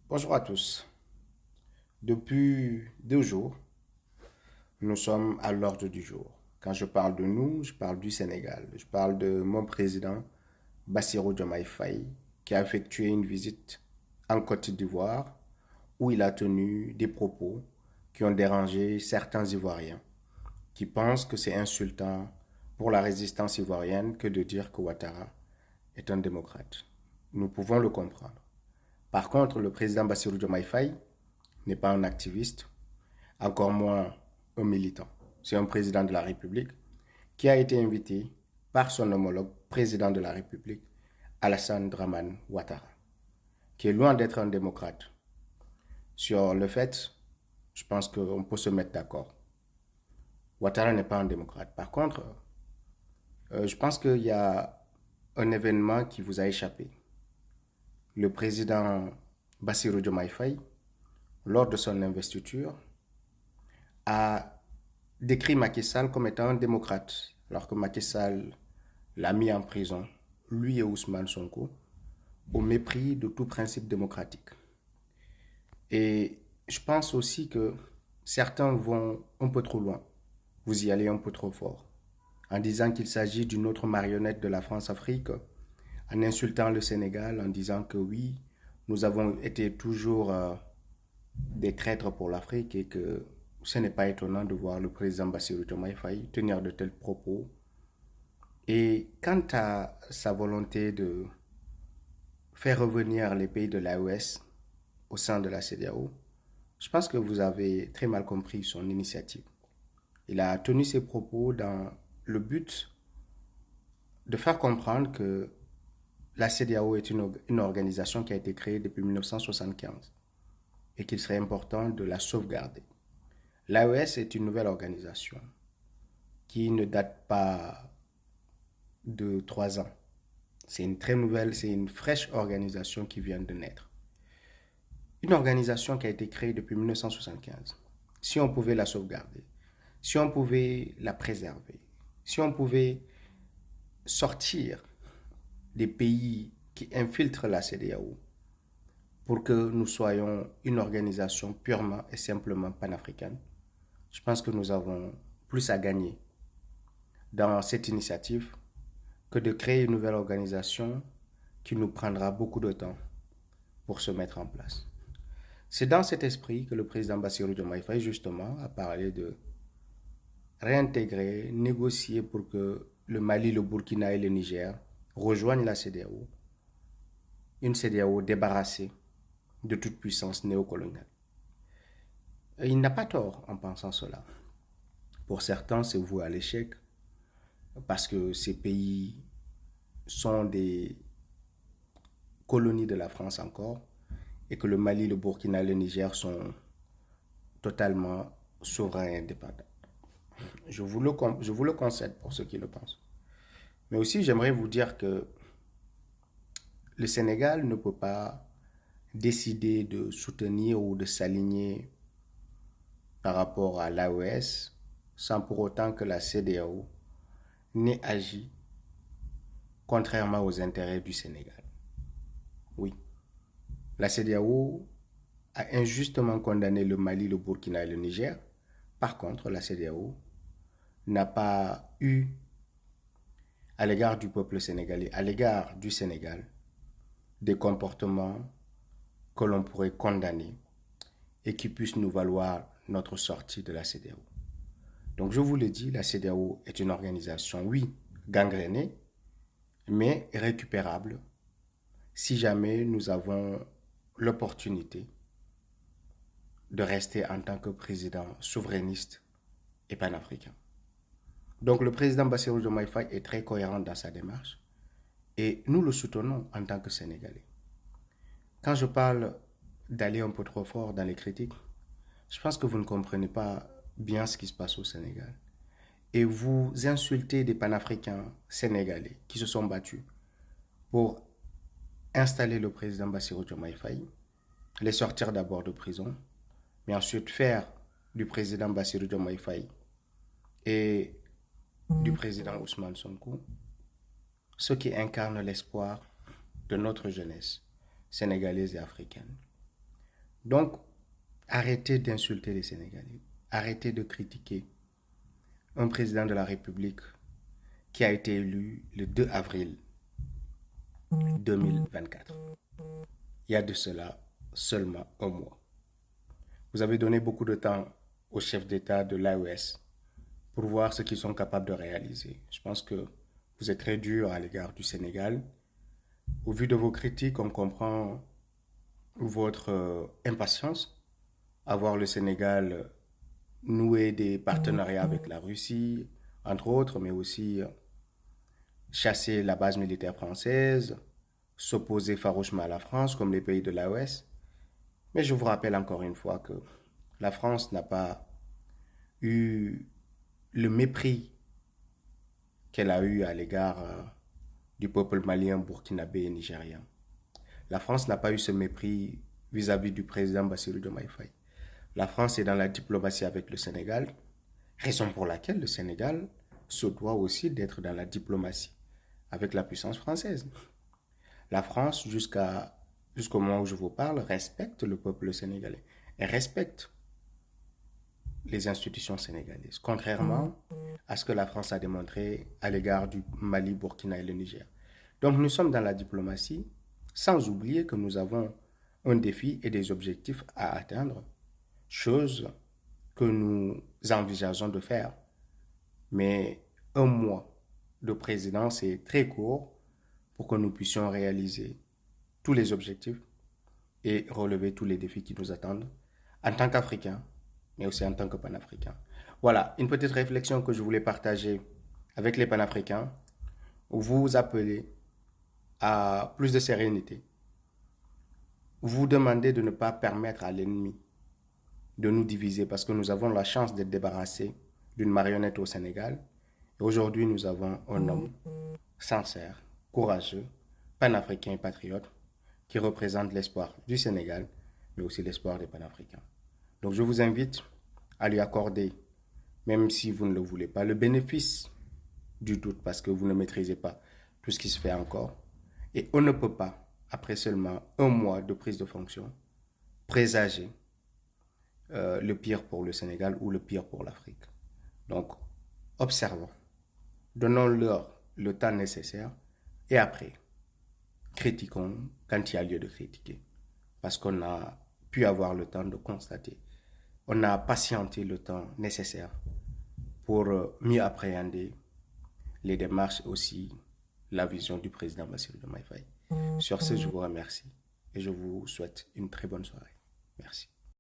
Bonjour à tous. Depuis 2 jours, nous sommes à l'ordre du jour. Quand je parle de nous, je parle du Sénégal. Je parle de mon président, Bassirou Diomaye Faye, qui a effectué une visite en Côte d'Ivoire où il a tenu des propos qui ont dérangé certains Ivoiriens, qui pensent que c'est insultant pour la résistance ivoirienne que de dire que Ouattara est un démocrate. Nous pouvons le comprendre. Par contre, le président Bassirou Diomaye Faye n'est pas un activiste, encore moins un militant. C'est un président de la République qui a été invité par son homologue président de la République, Alassane Dramane Ouattara, qui est loin d'être un démocrate. Sur le fait, je pense qu'on peut se mettre d'accord. Ouattara n'est pas un démocrate. Par contre, je pense qu'il y a un événement qui vous a échappé. Le président Bassirou Diomaye Faye, lors de son investiture, a décrit Macky Sall comme étant un démocrate, alors que Macky Sall l'a mis en prison, lui et Ousmane Sonko, au mépris de tout principe démocratique. Et je pense aussi que certains vont un peu trop loin, vous y allez un peu trop fort, en disant qu'il s'agit d'une autre marionnette de la France-Afrique, en insultant le Sénégal, en disant que oui, nous avons été toujours des traîtres pour l'Afrique et que ce n'est pas étonnant de voir le président Bassirou Diomaye Faye tenir de tels propos. Et quant à sa volonté de faire revenir les pays de l'AES au sein de la CEDEAO, je pense que vous avez très mal compris son initiative. Il a tenu ses propos dans le but de faire comprendre que la CEDEAO est une organisation qui a été créée depuis 1975 et qu'il serait important de la sauvegarder. L'AES est une nouvelle organisation qui ne date pas de 3 ans. C'est une très nouvelle, c'est une fraîche organisation qui vient de naître. Une organisation qui a été créée depuis 1975. Si on pouvait la sauvegarder, si on pouvait la préserver, si on pouvait sortir des pays qui infiltrent la CEDEAO pour que nous soyons une organisation purement et simplement panafricaine, je pense que nous avons plus à gagner dans cette initiative que de créer une nouvelle organisation qui nous prendra beaucoup de temps pour se mettre en place. C'est dans cet esprit que le président Bassirou Diomaye Faye, justement, a parlé de réintégrer, négocier pour que le Mali, le Burkina et le Niger rejoignent la CEDEAO, une CEDEAO débarrassée de toute puissance néocoloniale. Et il n'a pas tort en pensant cela. Pour certains, c'est voué à l'échec parce que ces pays sont des colonies de la France encore et que le Mali, le Burkina et le Niger sont totalement souverains et indépendants. Je vous le concède pour ceux qui le pensent. Mais aussi, j'aimerais vous dire que le Sénégal ne peut pas décider de soutenir ou de s'aligner par rapport à l'AES sans pour autant que la CEDEAO n'ait agi contrairement aux intérêts du Sénégal. Oui, la CEDEAO a injustement condamné le Mali, le Burkina et le Niger. Par contre, la CEDEAO n'a pas eu, à l'égard du peuple sénégalais, à l'égard du Sénégal, des comportements que l'on pourrait condamner et qui puissent nous valoir notre sortie de la CEDEAO. Donc je vous le dis, la CEDEAO est une organisation, oui, gangrénée, mais récupérable si jamais nous avons l'opportunité de rester en tant que président souverainiste et panafricain. Donc le président Bassirou Diomaye Faye est très cohérent dans sa démarche et nous le soutenons en tant que Sénégalais. Quand je parle d'aller un peu trop fort dans les critiques, je pense que vous ne comprenez pas bien ce qui se passe au Sénégal. Et vous insultez des panafricains sénégalais qui se sont battus pour installer le président Bassirou Diomaye Faye, les sortir d'abord de prison, mais ensuite faire du président Bassirou Diomaye Faye et du président Ousmane Sonko ceux qui incarnent l'espoir de notre jeunesse sénégalaise et africaine. Donc, arrêtez d'insulter les Sénégalais. Arrêtez de critiquer un président de la République qui a été élu le 2 avril 2024. Il y a de cela seulement un mois. Vous avez donné beaucoup de temps aux chefs d'État de l'AES pour voir ce qu'ils sont capables de réaliser. Je pense que vous êtes très dur à l'égard du Sénégal. Au vu de vos critiques, on comprend votre impatience à voir le Sénégal nouer des partenariats avec la Russie, entre autres, mais aussi chasser la base militaire française, s'opposer farouchement à la France, comme les pays de l'AES. Mais je vous rappelle encore une fois que la France n'a pas eu le mépris qu'elle a eu à l'égard du peuple malien, burkinabé et nigérien. La France n'a pas eu ce mépris vis-à-vis du président Bassirou Diomaye Faye. La France est dans la diplomatie avec le Sénégal, raison pour laquelle le Sénégal se doit aussi d'être dans la diplomatie avec la puissance française. La France, jusqu'au moment où je vous parle, respecte le peuple sénégalais et respecte les institutions sénégalaises, contrairement à ce que la France a démontré à l'égard du Mali, Burkina et le Niger. Donc nous sommes dans la diplomatie, sans oublier que nous avons un défi et des objectifs à atteindre, chose que nous envisageons de faire. Mais un mois de présidence est très court pour que nous puissions réaliser tous les objectifs et relever tous les défis qui nous attendent en tant qu'Africains, mais aussi en tant que Panafricains. Voilà, une petite réflexion que je voulais partager avec les Panafricains, où vous appelez à plus de sérénité. Vous demandez de ne pas permettre à l'ennemi de nous diviser parce que nous avons la chance d'être débarrassés d'une marionnette au Sénégal. Et aujourd'hui, nous avons un homme sincère, courageux, panafricain et patriote qui représente l'espoir du Sénégal, mais aussi l'espoir des Panafricains. Donc je vous invite à lui accorder, même si vous ne le voulez pas, le bénéfice du doute parce que vous ne maîtrisez pas tout ce qui se fait encore. Et on ne peut pas, après seulement un mois de prise de fonction, présager le pire pour le Sénégal ou le pire pour l'Afrique. Donc, observons, donnons-leur le temps nécessaire et après, critiquons quand il y a lieu de critiquer. Parce qu'on a pu avoir le temps de constater. On a patienté le temps nécessaire pour mieux appréhender les démarches et aussi la vision du président Bassirou Diomaye Faye. Sur ce, je vous remercie et je vous souhaite une très bonne soirée. Merci.